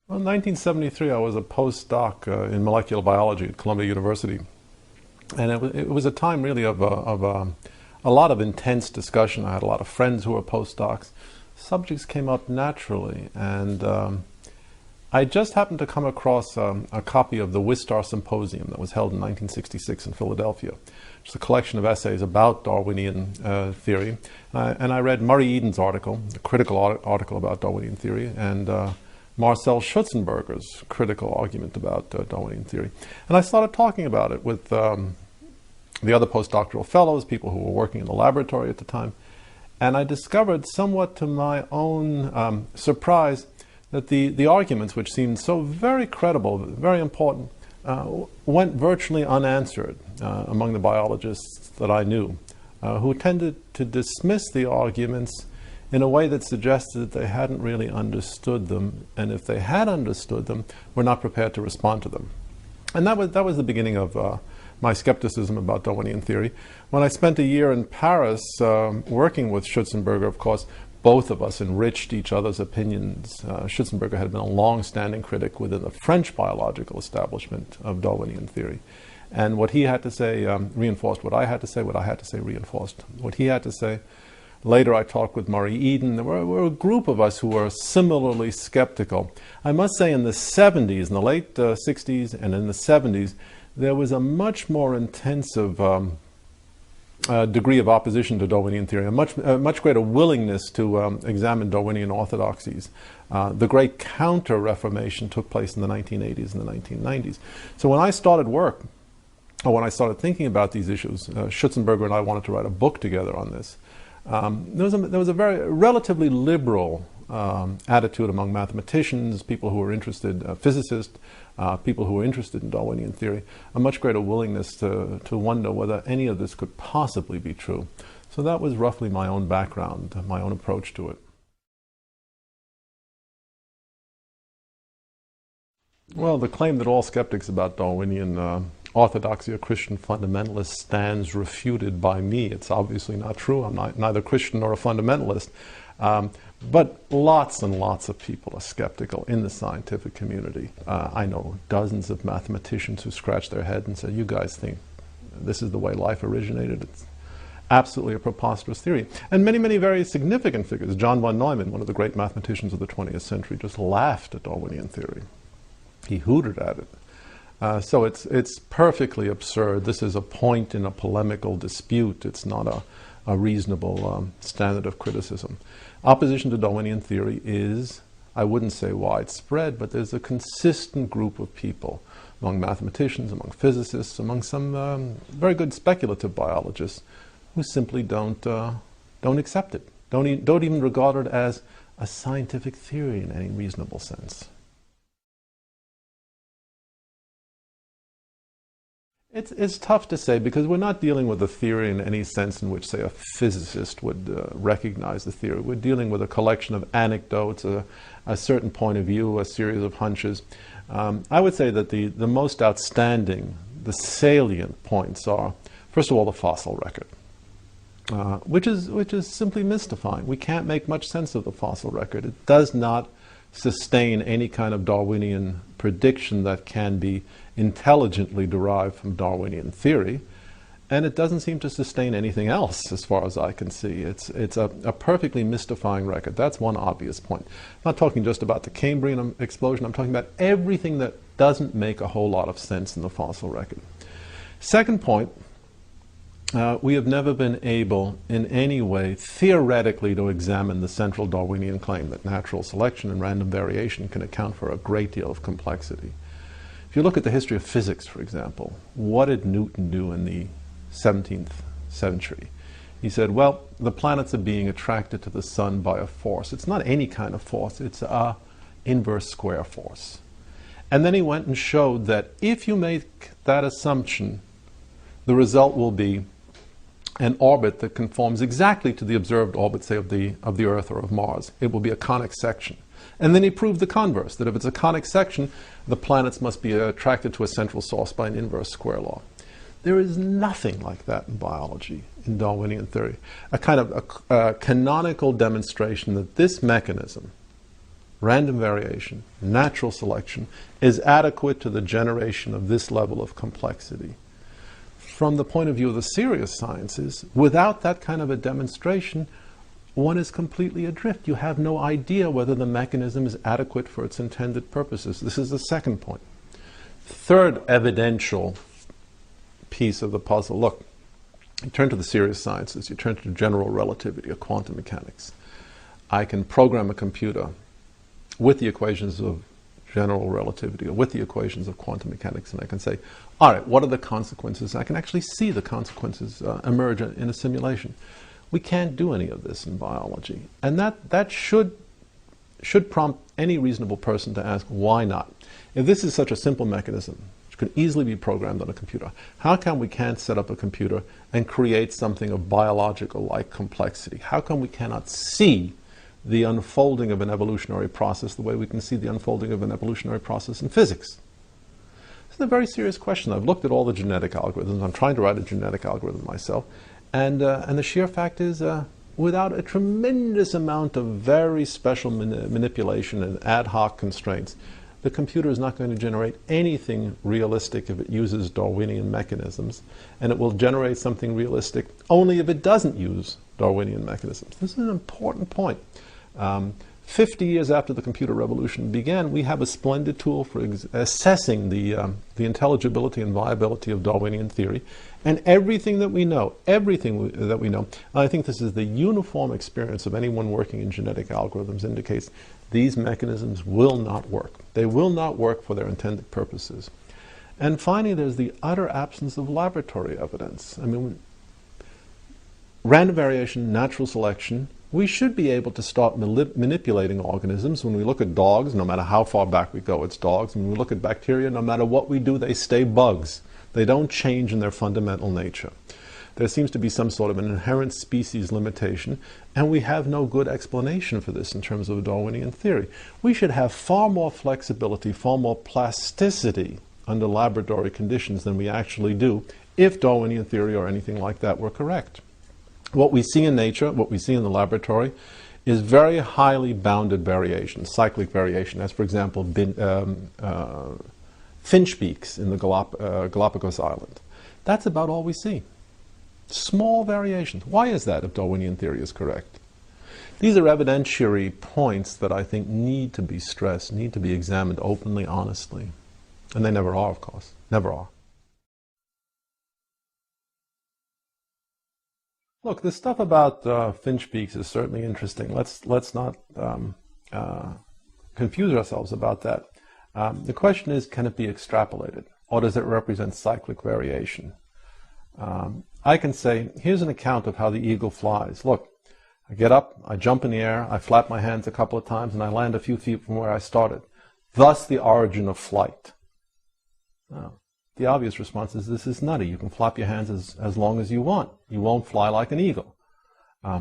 Well, in 1973, I was a postdoc in molecular biology at Columbia University. And it was a time really of a lot of intense discussion. I had a lot of friends who were postdocs. Subjects came up naturally. And I just happened to come across a copy of the Wistar Symposium that was held in 1966 in Philadelphia. It's a collection of essays about Darwinian theory. And I read Murray Eden's article, a critical article about Darwinian theory, and Marcel Schutzenberger's critical argument about Darwinian theory. And I started talking about it with the other postdoctoral fellows, people who were working in the laboratory at the time. And I discovered, somewhat to my own surprise, that the arguments, which seemed so very credible, very important, went virtually unanswered among the biologists that I knew, who tended to dismiss the arguments in a way that suggested that they hadn't really understood them, and if they had understood them, were not prepared to respond to them. And that was the beginning of my skepticism about Darwinian theory. When I spent a year in Paris working with Schutzenberger, of course, both of us enriched each other's opinions. Schutzenberger had been a long-standing critic within the French biological establishment of Darwinian theory. And what he had to say reinforced what I had to say, what I had to say reinforced what he had to say. Later I talked with Murray Eden. There were a group of us who were similarly skeptical. I must say in the 70s, in the late 60s and in the 70s, there was a much more intensive degree of opposition to Darwinian theory, a much greater willingness to examine Darwinian orthodoxies. The great counter-reformation took place in the 1980s and the 1990s. So when I started work, or when I started thinking about these issues, Schutzenberger and I wanted to write a book together on this. There was a very relatively liberal attitude among mathematicians, people who were interested, physicists, people who were interested in Darwinian theory, a much greater willingness to wonder whether any of this could possibly be true. So that was roughly my own background, my own approach to it. Well, the claim that all skeptics about Darwinian orthodoxy or Christian fundamentalists stands refuted by me. It's obviously not true. I'm neither Christian nor a fundamentalist. But lots and lots of people are skeptical in the scientific community. I know dozens of mathematicians who scratch their head and say, you guys think this is the way life originated? It's absolutely a preposterous theory. And many, many very significant figures. John von Neumann, one of the great mathematicians of the 20th century, just laughed at Darwinian theory. He hooted at it. So it's perfectly absurd. This is a point in a polemical dispute. It's not a reasonable standard of criticism. Opposition to Darwinian theory is, I wouldn't say widespread, but there's a consistent group of people among mathematicians, among physicists, among some very good speculative biologists who simply don't accept it, don't even regard it as a scientific theory in any reasonable sense. It's tough to say because we're not dealing with a theory in any sense in which, say, a physicist would recognize the theory. We're dealing with a collection of anecdotes, a certain point of view, a series of hunches. I would say that the most outstanding, the salient points are, first of all, the fossil record, which is simply mystifying. We can't make much sense of the fossil record. It does not sustain any kind of Darwinian prediction that can be intelligently derived from Darwinian theory, and it doesn't seem to sustain anything else as far as I can see. It's a perfectly mystifying record. That's one obvious point. I'm not talking just about the Cambrian explosion. I'm talking about everything that doesn't make a whole lot of sense in the fossil record. Second point, we have never been able in any way theoretically to examine the central Darwinian claim that natural selection and random variation can account for a great deal of complexity. If you look at the history of physics, for example, what did Newton do in the 17th century? He said, well, the planets are being attracted to the sun by a force. It's not any kind of force, it's a inverse square force. And then he went and showed that if you make that assumption, the result will be an orbit that conforms exactly to the observed orbit, say, of the Earth or of Mars. It will be a conic section. And then he proved the converse, that if it's a conic section, the planets must be attracted to a central source by an inverse square law. There is nothing like that in biology, in Darwinian theory. A kind of a canonical demonstration that this mechanism, random variation, natural selection, is adequate to the generation of this level of complexity. From the point of view of the serious sciences, without that kind of a demonstration, one is completely adrift. You have no idea whether the mechanism is adequate for its intended purposes. This is the second point. Third evidential piece of the puzzle. Look, you turn to the serious sciences, you turn to general relativity or quantum mechanics. I can program a computer with the equations of general relativity or with the equations of quantum mechanics, and I can say, all right, what are the consequences? I can actually see the consequences emerge in a simulation. We can't do any of this in biology. And that should prompt any reasonable person to ask, why not? If this is such a simple mechanism, which can easily be programmed on a computer, how come we can't set up a computer and create something of biological-like complexity? How come we cannot see the unfolding of an evolutionary process the way we can see the unfolding of an evolutionary process in physics? This is a very serious question. I've looked at all the genetic algorithms. I'm trying to write a genetic algorithm myself. And the sheer fact is, without a tremendous amount of very special manipulation and ad hoc constraints, the computer is not going to generate anything realistic if it uses Darwinian mechanisms, and it will generate something realistic only if it doesn't use Darwinian mechanisms. This is an important point. 50 years after the computer revolution began, we have a splendid tool for assessing the intelligibility and viability of Darwinian theory. And everything that we know, I think this is the uniform experience of anyone working in genetic algorithms, indicates these mechanisms will not work. They will not work for their intended purposes. And finally, there's the utter absence of laboratory evidence. I mean, random variation, natural selection, we should be able to start manipulating organisms. When we look at dogs, no matter how far back we go, it's dogs. When we look at bacteria, no matter what we do, they stay bugs. They don't change in their fundamental nature. There seems to be some sort of an inherent species limitation, and we have no good explanation for this in terms of Darwinian theory. We should have far more flexibility, far more plasticity under laboratory conditions than we actually do if Darwinian theory or anything like that were correct. What we see in nature, what we see in the laboratory, is very highly bounded variation, cyclic variation, as for example finch beaks in the Galapagos Island. That's about all we see. Small variations. Why is that if Darwinian theory is correct? These are evidentiary points that I think need to be stressed, need to be examined openly, honestly. And they never are, of course. Never are. Look, the stuff about finch beaks is certainly interesting. Let's not confuse ourselves about that. The question is, can it be extrapolated, or does it represent cyclic variation? I can say, here's an account of how the eagle flies. Look, I get up, I jump in the air, I flap my hands a couple of times, and I land a few feet from where I started. Thus the origin of flight. Now, the obvious response is, this is nutty. You can flap your hands as long as you want. You won't fly like an eagle.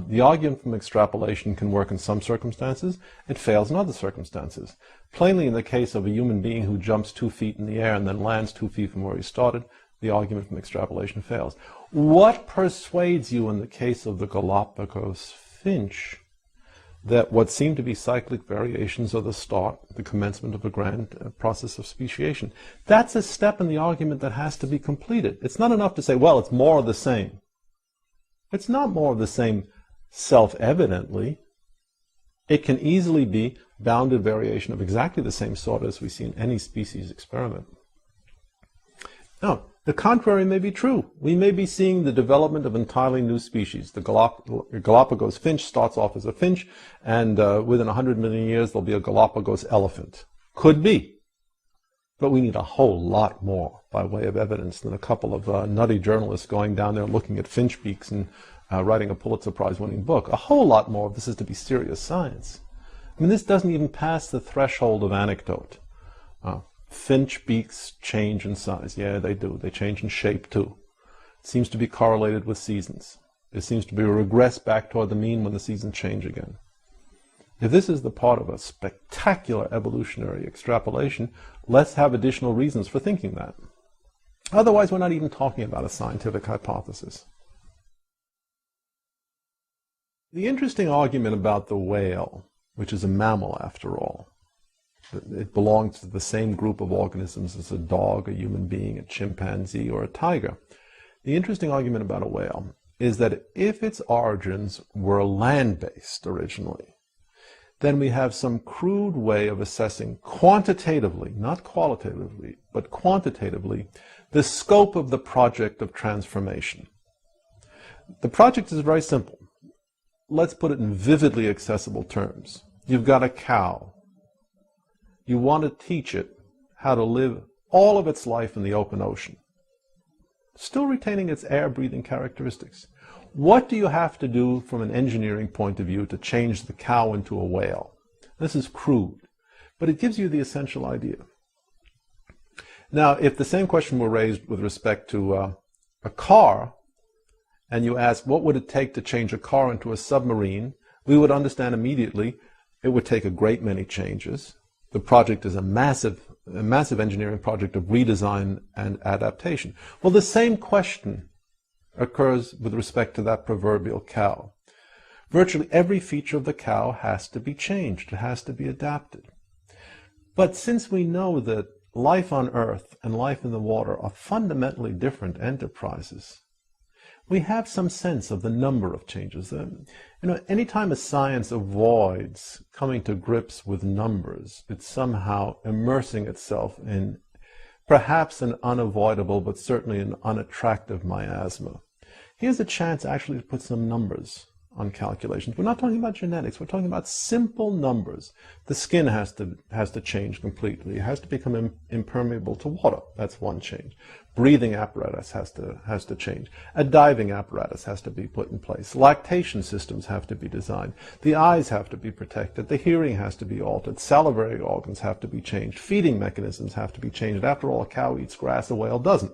The argument from extrapolation can work in some circumstances. It fails in other circumstances. Plainly, in the case of a human being who jumps 2 feet in the air and then lands 2 feet from where he started, the argument from extrapolation fails. What persuades you in the case of the Galapagos finch that what seem to be cyclic variations are the start, the commencement of a grand process of speciation? That's a step in the argument that has to be completed. It's not enough to say, well, it's more of the same. It's not more of the same self-evidently. It can easily be bounded variation of exactly the same sort as we see in any species experiment. Now, the contrary may be true. We may be seeing the development of entirely new species. The Galapagos finch starts off as a finch, and within 100 million years there'll be a Galapagos elephant. Could be. But we need a whole lot more by way of evidence than a couple of nutty journalists going down there looking at finch beaks and writing a Pulitzer Prize-winning book. A whole lot more if this is to be serious science. I mean, this doesn't even pass the threshold of anecdote. Finch beaks change in size. Yeah, they do. They change in shape too. It seems to be correlated with seasons. It seems to be a regress back toward the mean when the seasons change again. If this is the part of a spectacular evolutionary extrapolation, let's have additional reasons for thinking that. Otherwise, we're not even talking about a scientific hypothesis. The interesting argument about the whale which is a mammal after all. It belongs to the same group of organisms as a dog, a human being, a chimpanzee, or a tiger. The interesting argument about a whale is that if its origins were land-based originally, then we have some crude way of assessing quantitatively, not qualitatively, but quantitatively, the scope of the project of transformation. The project is very simple. Let's put it in vividly accessible terms. You've got a cow. You want to teach it how to live all of its life in the open ocean, still retaining its air-breathing characteristics. What do you have to do from an engineering point of view to change the cow into a whale? This is crude, but it gives you the essential idea. Now, if the same question were raised with respect to a car, and you ask what would it take to change a car into a submarine, we would understand immediately it would take a great many changes. The project is a massive engineering project of redesign and adaptation. Well, the same question occurs with respect to that proverbial cow. Virtually every feature of the cow has to be changed. It has to be adapted. But since we know that life on Earth and life in the water are fundamentally different enterprises, we have some sense of the number of changes. Anytime a science avoids coming to grips with numbers, it's somehow immersing itself in perhaps an unavoidable, but certainly an unattractive miasma. Here's a chance actually to put some numbers on calculations. We're not talking about genetics. We're talking about simple numbers. The skin has to change completely. It has to become impermeable to water. That's one change. Breathing apparatus has to change. A diving apparatus has to be put in place. Lactation systems have to be designed. The eyes have to be protected. The hearing has to be altered. Salivary organs have to be changed. Feeding mechanisms have to be changed. After all, a cow eats grass, a whale doesn't.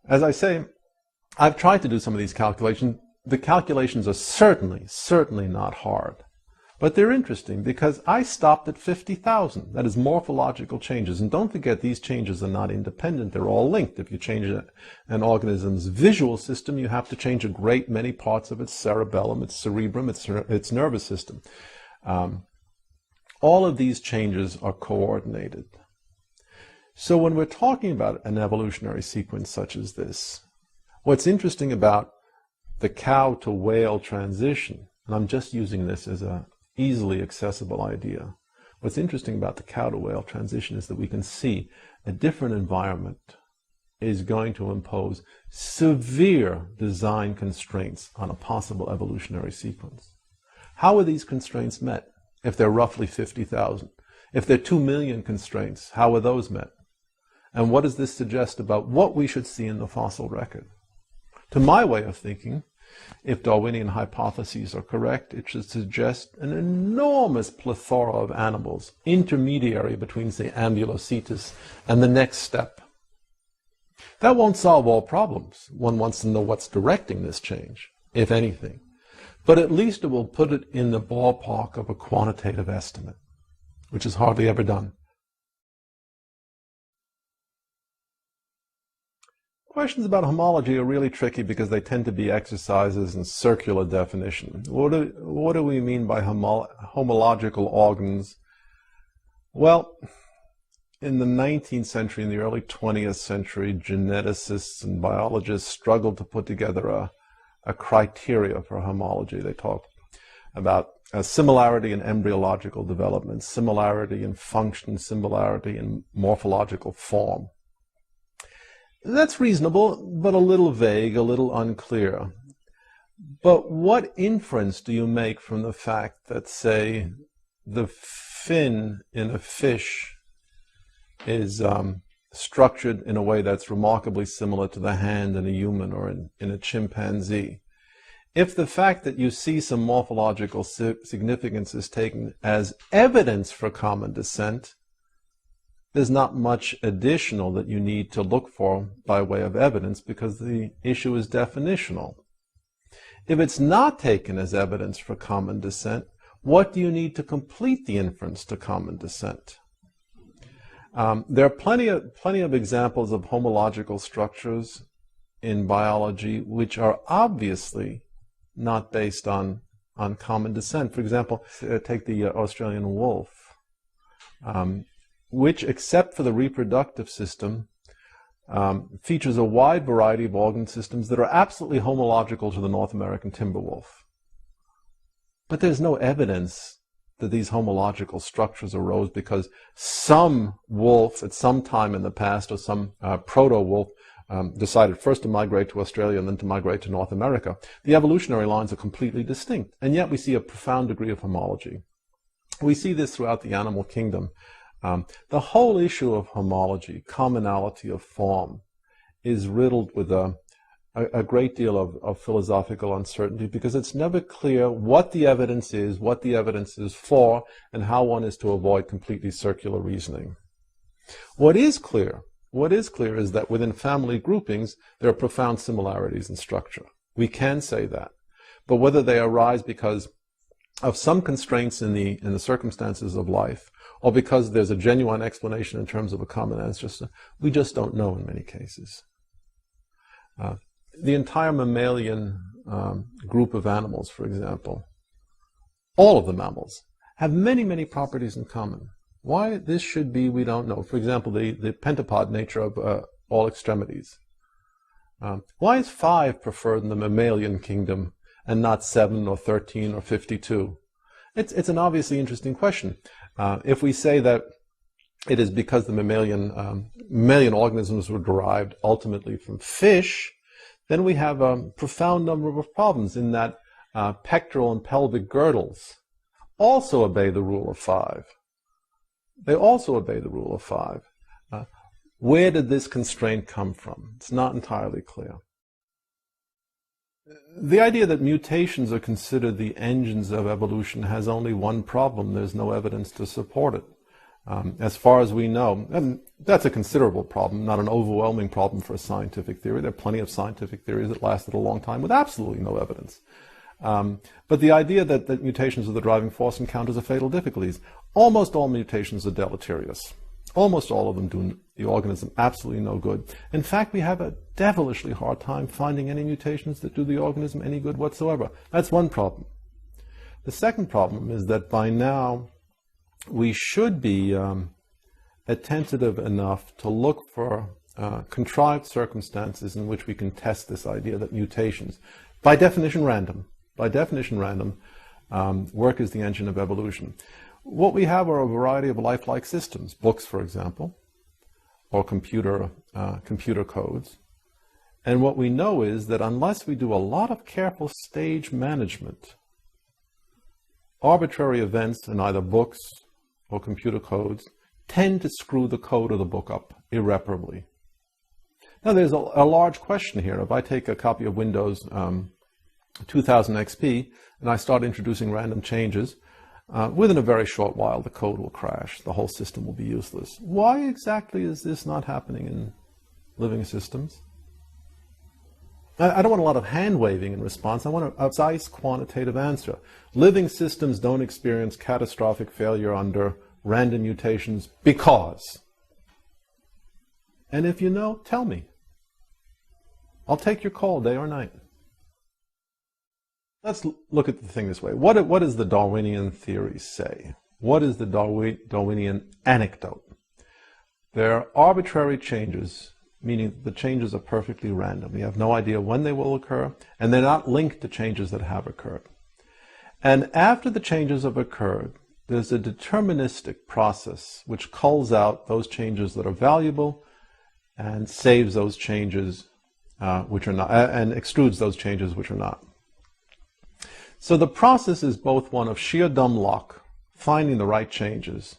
As I say, I've tried to do some of these calculations. The calculations are certainly not hard. But they're interesting because I stopped at 50,000. That is morphological changes. And don't forget, these changes are not independent. They're all linked. If you change an organism's visual system, you have to change a great many parts of its cerebellum, its cerebrum, its nervous system. All of these changes are coordinated. So when we're talking about an evolutionary sequence such as this, what's interesting about the cow to whale transition, and I'm just using this as a easily accessible idea. What's interesting about the cow to whale transition is that we can see a different environment is going to impose severe design constraints on a possible evolutionary sequence. How are these constraints met? If they're roughly 50,000. If they're 2 million constraints, how are those met? And what does this suggest about what we should see in the fossil record? To my way of thinking, if Darwinian hypotheses are correct, it should suggest an enormous plethora of animals, intermediary between, say, Ambulocetus and the next step. That won't solve all problems. One wants to know what's directing this change, if anything. But at least it will put it in the ballpark of a quantitative estimate, which is hardly ever done. Questions about homology are really tricky because they tend to be exercises in circular definition. What do we mean by homological organs? Well, in the 19th century, in the early 20th century, geneticists and biologists struggled to put together a criteria for homology. They talk about similarity in embryological development, similarity in function, similarity in morphological form. That's reasonable, but a little vague, a little unclear. But what inference do you make from the fact that, say, the fin in a fish is structured in a way that's remarkably similar to the hand in a human or in a chimpanzee? If the fact that you see some morphological significance is taken as evidence for common descent, there's not much additional that you need to look for by way of evidence because the issue is definitional. If it's not taken as evidence for common descent, what do you need to complete the inference to common descent? There are plenty of examples of homological structures in biology which are obviously not based on on common descent. For example, take the Australian wolf, which, except for the reproductive system, features a wide variety of organ systems that are absolutely homological to the North American timber wolf. But there's no evidence that these homological structures arose because some wolf at some time in the past, or some proto-wolf, decided first to migrate to Australia and then to migrate to North America. The evolutionary lines are completely distinct, and yet we see a profound degree of homology. We see this throughout the animal kingdom. The whole issue of homology, commonality of form, is riddled with a great deal of philosophical uncertainty, because it's never clear what the evidence is for, and how one is to avoid completely circular reasoning. What is clear is that within family groupings, there are profound similarities in structure. We can say that. But whether they arise because of some constraints in the circumstances of life, or because there's a genuine explanation in terms of a common ancestor, we just don't know in many cases. The entire mammalian group of animals, for example, all of the mammals, have many, many properties in common. Why this should be, we don't know. For example, the pentapod nature of all extremities. Why is 5 preferred in the mammalian kingdom and not 7 or 13 or 52? It's an obviously interesting question. If we say that it is because the mammalian organisms were derived ultimately from fish, then we have a profound number of problems in that pectoral and pelvic girdles also obey the rule of 5. They also obey the rule of 5. Where did this constraint come from? It's not entirely clear. The idea that mutations are considered the engines of evolution has only one problem. There's no evidence to support it. As far as we know, and that's a considerable problem, not an overwhelming problem for a scientific theory. There are plenty of scientific theories that lasted a long time with absolutely no evidence. But the idea that mutations are the driving force encounters a fatal difficulties. Almost all mutations are deleterious. Almost all of them do the organism absolutely no good. In fact, we have a devilishly hard time finding any mutations that do the organism any good whatsoever. That's one problem. The second problem is that by now we should be attentive enough to look for contrived circumstances in which we can test this idea that mutations, by definition random, work as the engine of evolution. What we have are a variety of lifelike systems, books, for example, or computer codes. And what we know is that unless we do a lot of careful stage management, arbitrary events in either books or computer codes tend to screw the code of the book up irreparably. Now there's a large question here. If I take a copy of Windows 2000 XP and I start introducing random changes, within a very short while the code will crash. The whole system will be useless. Why exactly is this not happening in living systems? I don't want a lot of hand-waving in response. I want a precise quantitative answer. Living systems don't experience catastrophic failure under random mutations because. And if you know, tell me. I'll take your call day or night. Let's look at the thing this way. What does the Darwinian theory say? What is the Darwinian anecdote? There are arbitrary changes, meaning the changes are perfectly random. We have no idea when they will occur, and they're not linked to changes that have occurred. And after the changes have occurred, there's a deterministic process which culls out those changes that are valuable and saves those changes which are not, and extrudes those changes which are not. So the process is both one of sheer dumb luck, finding the right changes,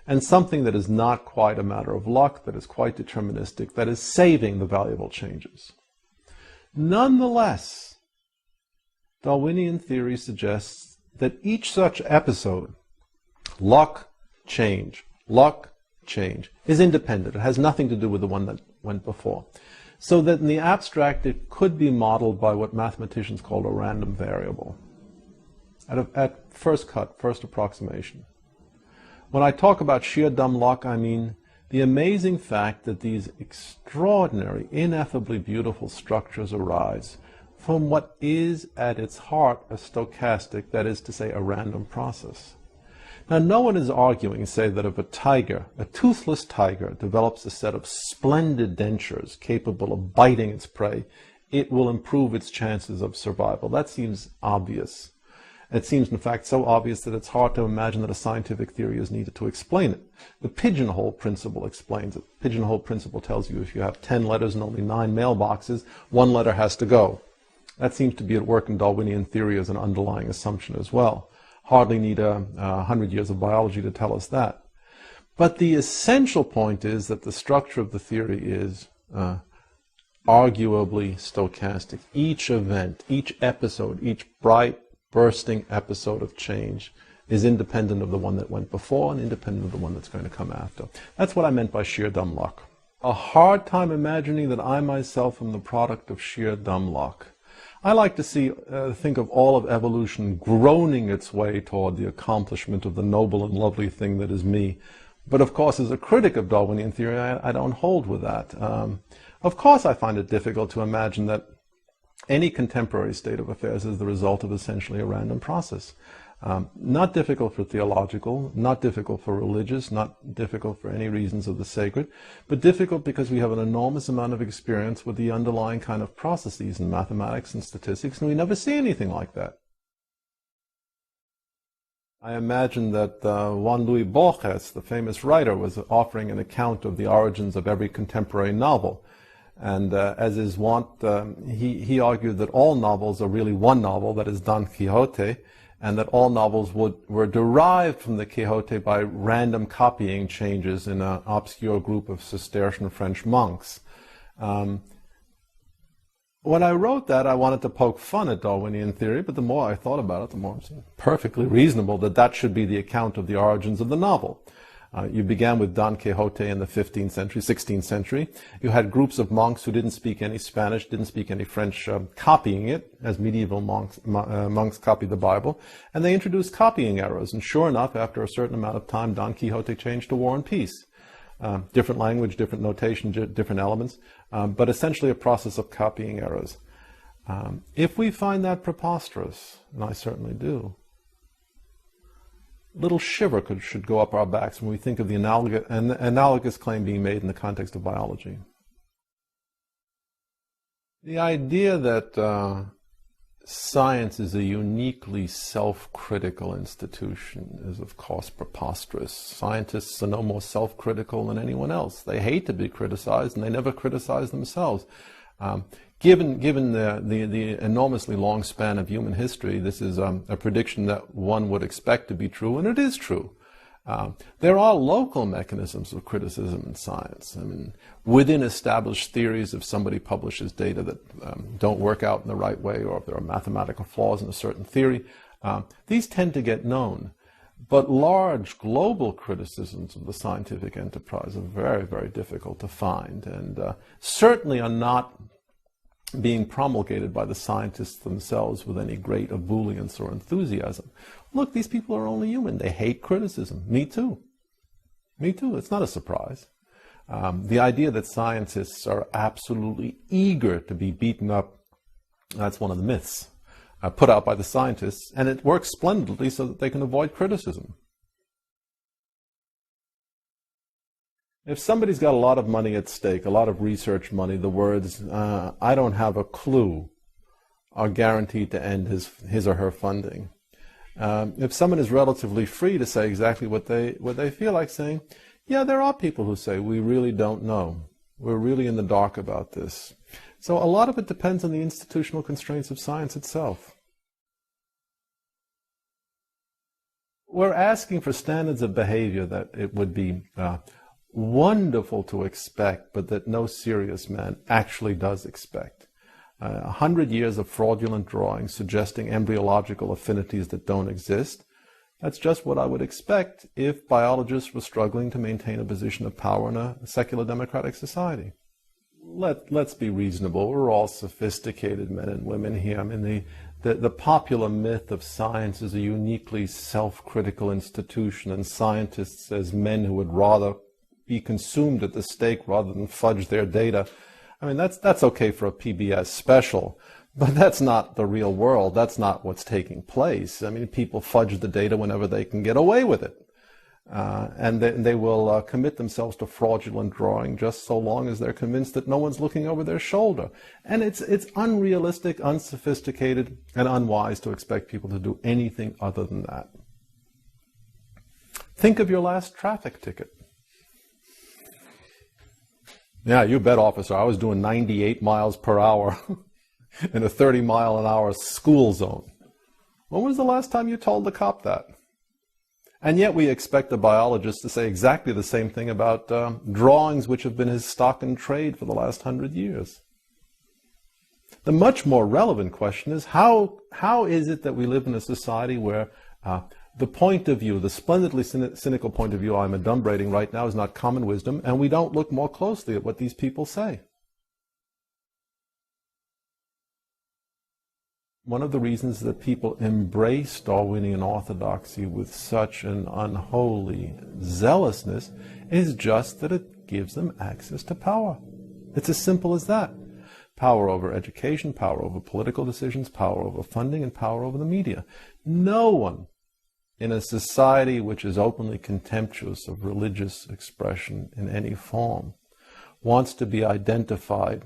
and something that is not quite a matter of luck, that is quite deterministic, that is saving the valuable changes. Nonetheless, Darwinian theory suggests that each such episode, luck, change, is independent. It has nothing to do with the one that went before. So that in the abstract, it could be modeled by what mathematicians call a random variable. At first cut, first approximation. When I talk about sheer dumb luck, I mean the amazing fact that these extraordinary, ineffably beautiful structures arise from what is at its heart a stochastic, that is to say, a random process. Now, no one is arguing, say, that if a tiger, a toothless tiger, develops a set of splendid dentures capable of biting its prey, it will improve its chances of survival. That seems obvious. It seems, in fact, so obvious that it's hard to imagine that a scientific theory is needed to explain it. The pigeonhole principle explains it. The pigeonhole principle tells you if you have 10 letters and only 9 mailboxes, one letter has to go. That seems to be at work in Darwinian theory as an underlying assumption as well. Hardly need 100 years of biology to tell us that. But the essential point is that the structure of the theory is arguably stochastic. Each event, each episode, each bright, bursting episode of change is independent of the one that went before and independent of the one that's going to come after. That's what I meant by sheer dumb luck. A hard time imagining that I myself am the product of sheer dumb luck. I like to think of all of evolution groaning its way toward the accomplishment of the noble and lovely thing that is me. But of course, as a critic of Darwinian theory, I don't hold with that. Of course, I find it difficult to imagine that any contemporary state of affairs is the result of essentially a random process. Not difficult for theological, not difficult for religious, not difficult for any reasons of the sacred, but difficult because we have an enormous amount of experience with the underlying kind of processes in mathematics and statistics, and we never see anything like that. I imagine that Juan Luis Borges, the famous writer, was offering an account of the origins of every contemporary novel. And as is wont, he argued that all novels are really one novel, that is Don Quixote, and that all novels were derived from the Quixote by random copying changes in an obscure group of Cistercian French monks. When I wrote that, I wanted to poke fun at Darwinian theory, but the more I thought about it, the more it seemed perfectly reasonable that that should be the account of the origins of the novel. You began with Don Quixote in the 15th century, 16th century. You had groups of monks who didn't speak any Spanish, didn't speak any French, copying it, as medieval monks copied the Bible. And they introduced copying errors. And sure enough, after a certain amount of time, Don Quixote changed to War and Peace. Different language, different notation, different elements, but essentially a process of copying errors. If we find that preposterous, and I certainly do, little shiver should go up our backs when we think of the analogous claim being made in the context of biology. The idea that science is a uniquely self-critical institution is, of course, preposterous. Scientists are no more self-critical than anyone else. They hate to be criticized, and they never criticize themselves. Given the enormously long span of human history, this is a prediction that one would expect to be true, and it is true. There are local mechanisms of criticism in science. I mean, within established theories, if somebody publishes data that don't work out in the right way, or if there are mathematical flaws in a certain theory, these tend to get known. But large global criticisms of the scientific enterprise are very, very difficult to find, and certainly are not being promulgated by the scientists themselves with any great ebullience or enthusiasm. Look, these people are only human. They hate criticism. Me too. Me too. It's not a surprise. The idea that scientists are absolutely eager to be beaten up, that's one of the myths put out by the scientists, and it works splendidly so that they can avoid criticism. If somebody's got a lot of money at stake, a lot of research money, the words, I don't have a clue, are guaranteed to end his or her funding. If someone is relatively free to say exactly what they feel like saying, yeah, there are people who say, we really don't know. We're really in the dark about this. So a lot of it depends on the institutional constraints of science itself. We're asking for standards of behavior that it would be wonderful to expect, but that no serious man actually does expect. 100 years of fraudulent drawings suggesting embryological affinities that don't exist. That's just what I would expect if biologists were struggling to maintain a position of power in a secular democratic society. Let's be reasonable. We're all sophisticated men and women here. I mean, the popular myth of science is a uniquely self-critical institution, and scientists as men who would rather be consumed at the stake rather than fudge their data. I mean, that's okay for a PBS special, But that's not the real world. That's not what's taking place. I mean, people fudge the data whenever they can get away with it. And they will commit themselves to fraudulent drawing just so long as they're convinced that no one's looking over their shoulder. And it's unrealistic, unsophisticated, and unwise to expect people to do anything other than that. Think of your last traffic ticket. Yeah, you bet, officer. I was doing 98 miles per hour in a 30-mile-an-hour school zone. When was the last time you told the cop that? And yet we expect the biologist to say exactly the same thing about drawings which have been his stock in trade for the last 100 years. The much more relevant question is how is it that we live in a society where the point of view, the splendidly cynical point of view I'm adumbrating right now is not common wisdom, and we don't look more closely at what these people say? One of the reasons that people embrace Darwinian orthodoxy with such an unholy zealousness is just that it gives them access to power. It's as simple as that. Power over education, power over political decisions, power over funding, and power over the media. No one in a society which is openly contemptuous of religious expression in any form wants to be identified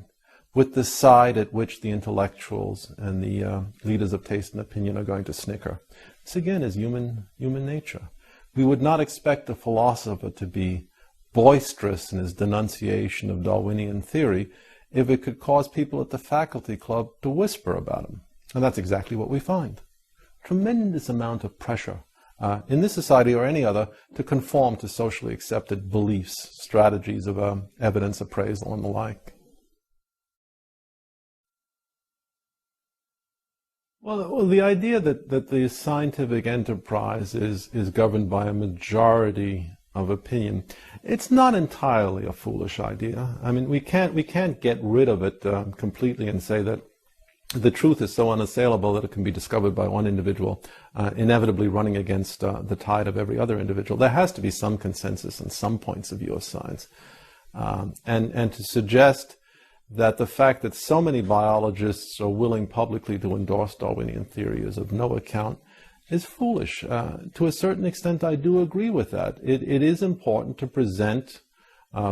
with the side at which the intellectuals and the leaders of taste and opinion are going to snicker. This again is human nature. We would not expect a philosopher to be boisterous in his denunciation of Darwinian theory if it could cause people at the faculty club to whisper about him. And that's exactly what we find. Tremendous amount of pressure in this society or any other to conform to socially accepted beliefs, strategies of evidence appraisal and the like. Well, the idea that the scientific enterprise is governed by a majority of opinion, it's not entirely a foolish idea. I mean, we can't get rid of it completely and say that the truth is so unassailable that it can be discovered by one individual, inevitably running against the tide of every other individual. There has to be some consensus and some points of view of science. And to suggest that the fact that so many biologists are willing publicly to endorse Darwinian theory is of no account is foolish. To a certain extent, I do agree with that. It is important to present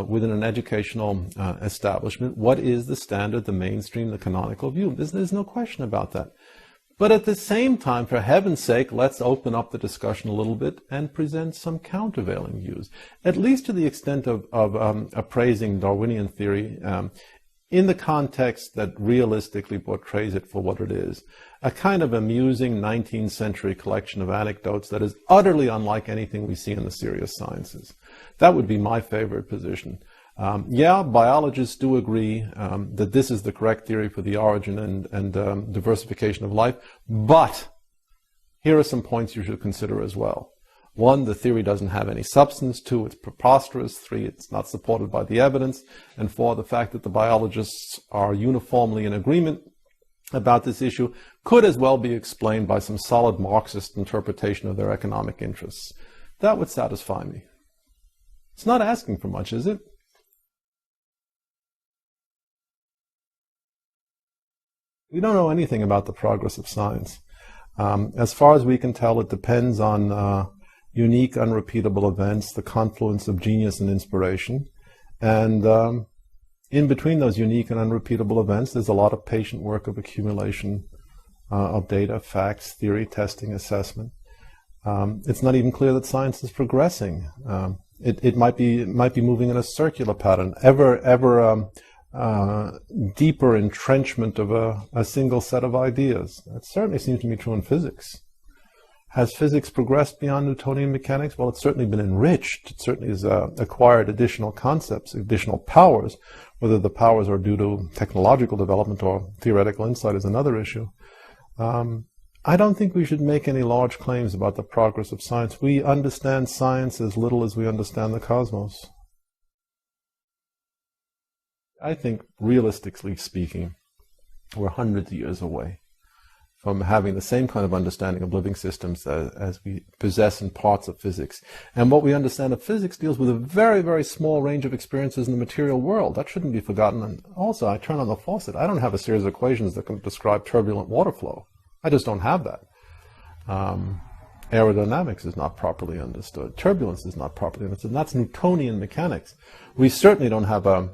within an educational establishment what is the standard, the mainstream, the canonical view. There's no question about that. But at the same time, for heaven's sake, let's open up the discussion a little bit and present some countervailing views, at least to the extent of appraising Darwinian theory in the context that realistically portrays it for what it is, a kind of amusing 19th century collection of anecdotes that is utterly unlike anything we see in the serious sciences. That would be my favorite position. Yeah, biologists do agree that this is the correct theory for the origin and diversification of life, but here are some points you should consider as well. 1, the theory doesn't have any substance. 2, it's preposterous. 3, it's not supported by the evidence. And 4, the fact that the biologists are uniformly in agreement about this issue could as well be explained by some solid Marxist interpretation of their economic interests. That would satisfy me. It's not asking for much, is it? We don't know anything about the progress of science. As far as we can tell, it depends on unique, unrepeatable events, the confluence of genius and inspiration. And in between those unique and unrepeatable events, there's a lot of patient work of accumulation of data, facts, theory, testing, assessment. It's not even clear that science is progressing. It might be moving in a circular pattern, ever deeper entrenchment of a single set of ideas. That certainly seems to be true in physics. Has physics progressed beyond Newtonian mechanics? Well, it's certainly been enriched. It certainly has acquired additional concepts, additional powers. Whether the powers are due to technological development or theoretical insight is another issue. I don't think we should make any large claims about the progress of science. We understand science as little as we understand the cosmos. I think, realistically speaking, we're hundreds of years away from having the same kind of understanding of living systems as we possess in parts of physics. And what we understand of physics deals with a very, very small range of experiences in the material world. That shouldn't be forgotten. And also, I turn on the faucet. I don't have a series of equations that can describe turbulent water flow. I just don't have that. Aerodynamics is not properly understood. Turbulence is not properly understood. And that's Newtonian mechanics. We certainly don't have a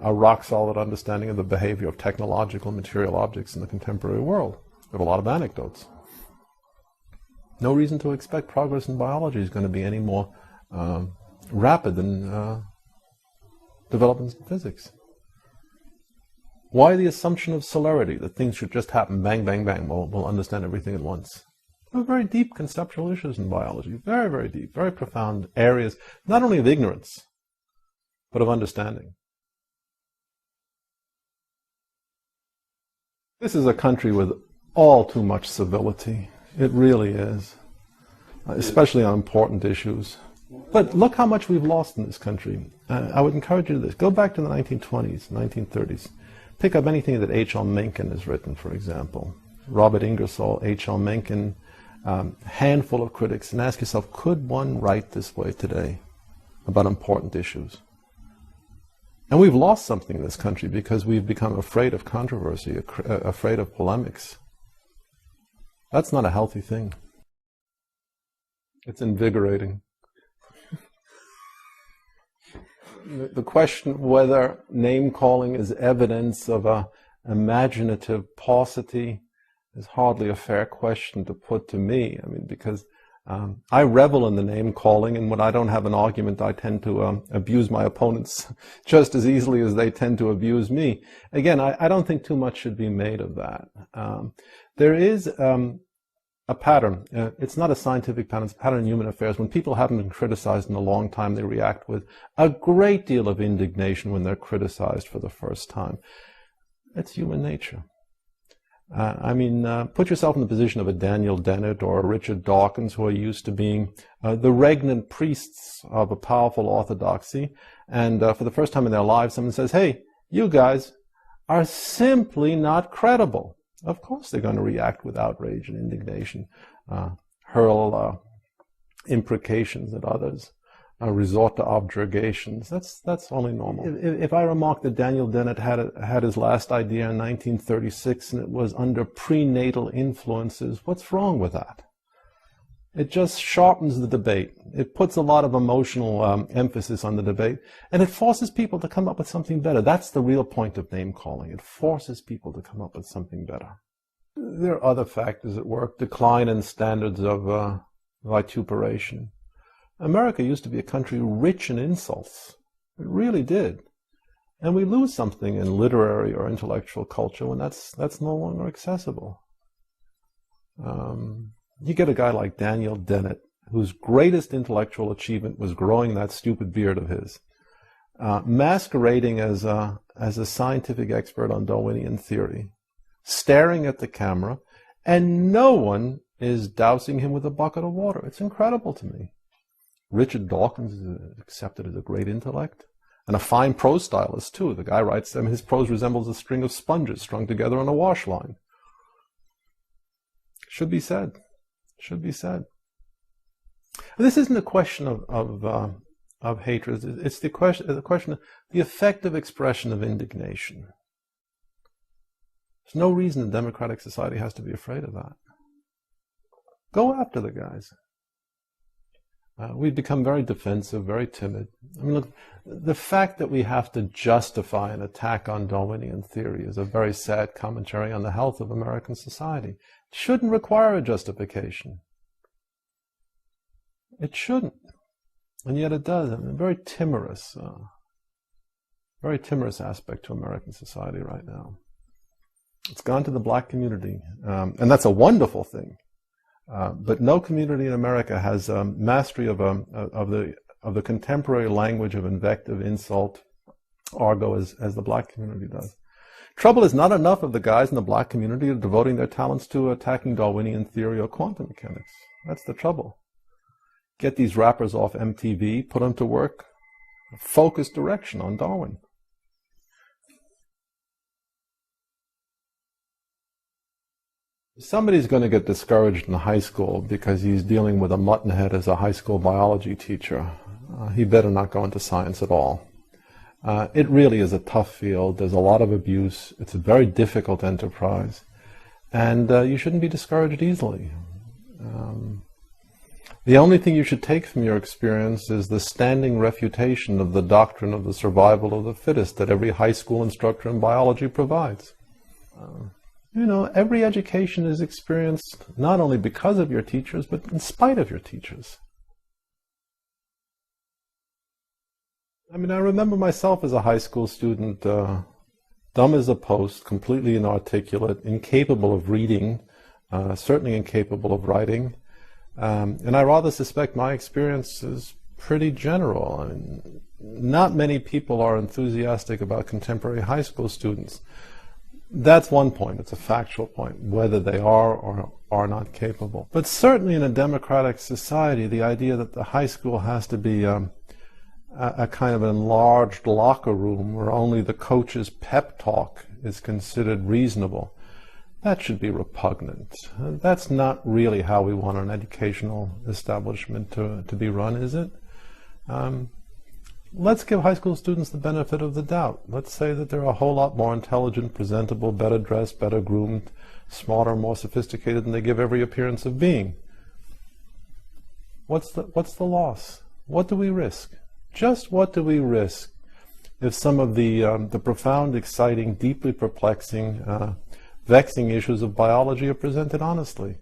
rock-solid understanding of the behavior of technological material objects in the contemporary world. We have a lot of anecdotes. No reason to expect progress in biology is going to be any more rapid than developments in physics. Why the assumption of celerity, that things should just happen, bang, bang, bang, we'll understand everything at once? There are very deep conceptual issues in biology, very, very deep, very profound areas, not only of ignorance, but of understanding. This is a country with all too much civility. It really is, especially on important issues. But look how much we've lost in this country. I would encourage you to this. Go back to the 1920s, 1930s. Pick up anything that H.L. Mencken has written, for example. Robert Ingersoll, H.L. Mencken, handful of critics, and ask yourself, could one write this way today about important issues? And we've lost something in this country because we've become afraid of controversy, afraid of polemics. That's not a healthy thing. It's invigorating. The question whether name-calling is evidence of an imaginative paucity is hardly a fair question to put to me. I mean, because I revel in the name-calling, and when I don't have an argument, I tend to abuse my opponents just as easily as they tend to abuse me. Again, I don't think too much should be made of that. There is a pattern. It's not a scientific pattern, it's a pattern in human affairs. When people haven't been criticized in a long time, they react with a great deal of indignation when they're criticized for the first time. It's human nature. Put yourself in the position of a Daniel Dennett or a Richard Dawkins, who are used to being the regnant priests of a powerful orthodoxy, and for the first time in their lives, someone says, hey, you guys are simply not credible. Of course they're going to react with outrage and indignation, hurl imprecations at others, resort to objurgations. That's only normal. If I remark that Daniel Dennett had his last idea in 1936 and it was under prenatal influences, what's wrong with that? It just sharpens the debate. It puts a lot of emotional emphasis on the debate, and it forces people to come up with something better. That's the real point of name-calling. It forces people to come up with something better. There are other factors at work. Decline in standards of vituperation. America used to be a country rich in insults. It really did. And we lose something in literary or intellectual culture when that's no longer accessible. You get a guy like Daniel Dennett, whose greatest intellectual achievement was growing that stupid beard of his, masquerading as a scientific expert on Darwinian theory, staring at the camera, and no one is dousing him with a bucket of water. It's incredible to me. Richard Dawkins is accepted as a great intellect, and a fine prose stylist too. The guy writes them, his prose resembles a string of sponges strung together on a wash line. Should be said. Should be said. This isn't a question of hatred. It's the question of the effective expression of indignation. There's no reason a democratic society has to be afraid of that. Go after the guys. We've become very defensive, very timid. I mean, look, the fact that we have to justify an attack on Darwinian theory is a very sad commentary on the health of American society. It shouldn't require a justification. It shouldn't. And yet it does. I mean, a very timorous aspect to American society right now. It's gone to the black community, and that's a wonderful thing. But no community in America has mastery of the contemporary language of invective, insult, argot as the black community does. Trouble is, not enough of the guys in the black community are devoting their talents to attacking Darwinian theory or quantum mechanics. That's the trouble. Get these rappers off MTV, put them to work, focused direction on Darwin. Somebody's going to get discouraged in high school because he's dealing with a muttonhead as a high school biology teacher. He better not go into science at all. It really is a tough field. There's a lot of abuse. It's a very difficult enterprise. And you shouldn't be discouraged easily. The only thing you should take from your experience is the standing refutation of the doctrine of the survival of the fittest that every high school instructor in biology provides. Every education is experienced not only because of your teachers, but in spite of your teachers. I remember myself as a high school student, dumb as a post, completely inarticulate, incapable of reading, certainly incapable of writing. And I rather suspect my experience is pretty general. Not many people are enthusiastic about contemporary high school students. That's one point. It's a factual point, whether they are or are not capable. But certainly in a democratic society, the idea that the high school has to be a kind of enlarged locker room where only the coach's pep talk is considered reasonable, that should be repugnant. That's not really how we want an educational establishment to be run, is it? Let's give high school students the benefit of the doubt. Let's say that they're a whole lot more intelligent, presentable, better dressed, better groomed, smarter, more sophisticated than they give every appearance of being. What's the loss? What do we risk? Just what do we risk if some of the profound, exciting, deeply perplexing, vexing issues of biology are presented honestly?